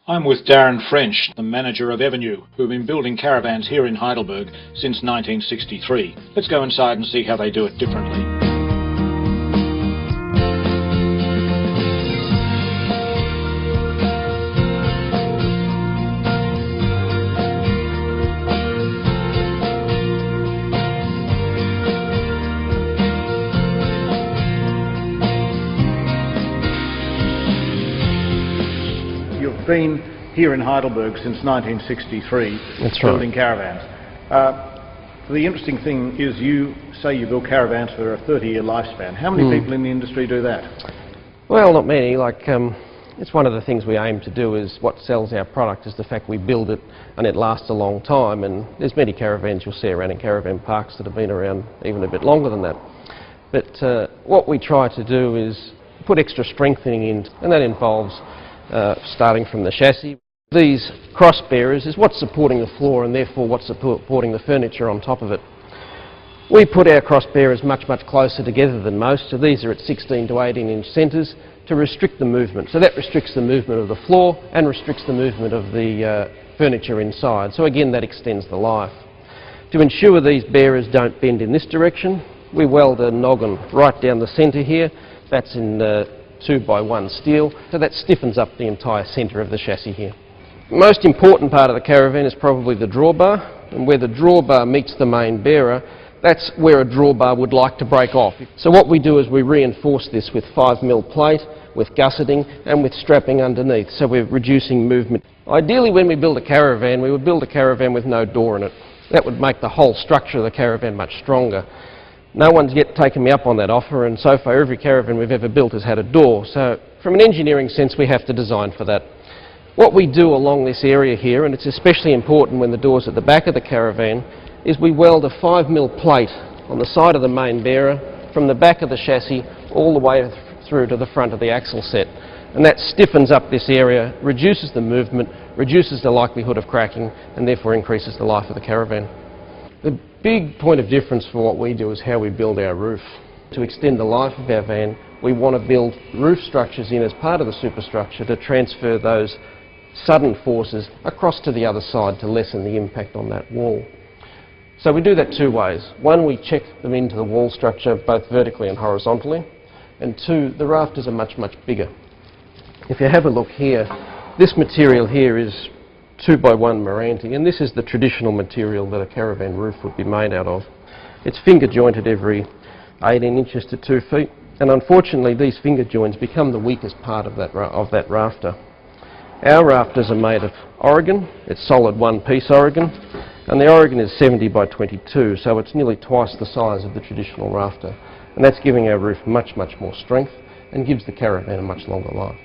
I'm with Darren French, the manager of Evernew, who've been building caravans here in Heidelberg since 1963. Let's go inside and see how they do it differently. You've been here in Heidelberg since 1963. That's right. Building caravans. The interesting thing is you say you build caravans for a 30-year lifespan. How many people in the industry do that? Well, not many. It's one of the things we aim to do. Is what sells our product is the fact we build it and it lasts a long time, and there's many caravans you'll see around in caravan parks that have been around even a bit longer than that. But what we try to do is put extra strengthening in, and that involves starting from the chassis. These cross bearers is what's supporting the floor and therefore what's supporting the furniture on top of it. We put our cross bearers much closer together than most, so these are at 16 to 18 inch centres to restrict the movement. So that restricts the movement of the floor and restricts the movement of the furniture inside. So again, that extends the life. To ensure these bearers don't bend in this direction, we weld a noggin right down the centre here. That's in 2x1 steel, so that stiffens up the entire centre of the chassis here. The most important part of the caravan is probably the drawbar, and where the drawbar meets the main bearer, that's where a drawbar would like to break off. So what we do is we reinforce this with 5mm plate, with gusseting and with strapping underneath, so we're reducing movement. Ideally, when we build a caravan, we would build a caravan with no door in it. That would make the whole structure of the caravan much stronger. No one's yet taken me up on that offer, and so far every caravan we've ever built has had a door. So from an engineering sense, we have to design for that. What we do along this area here, and it's especially important when the door's at the back of the caravan, is we weld a 5mm plate on the side of the main bearer from the back of the chassis all the way through to the front of the axle set. And that stiffens up this area, reduces the movement, reduces the likelihood of cracking, and therefore increases the life of the caravan. The big point of difference for what we do is how we build our roof. To extend the life of our van, we want to build roof structures in as part of the superstructure to transfer those sudden forces across to the other side to lessen the impact on that wall. So we do that two ways. One, we check them into the wall structure both vertically and horizontally, and two, the rafters are much bigger. If you have a look here, this material here is 2x1 Meranti, and this is the traditional material that a caravan roof would be made out of. It's finger jointed every 18 inches to 2 feet, and unfortunately these finger joints become the weakest part of that rafter. Our rafters are made of Oregon. It's solid one-piece Oregon, and the Oregon is 70 by 22, so it's nearly twice the size of the traditional rafter, and that's giving our roof much more strength and gives the caravan a much longer life.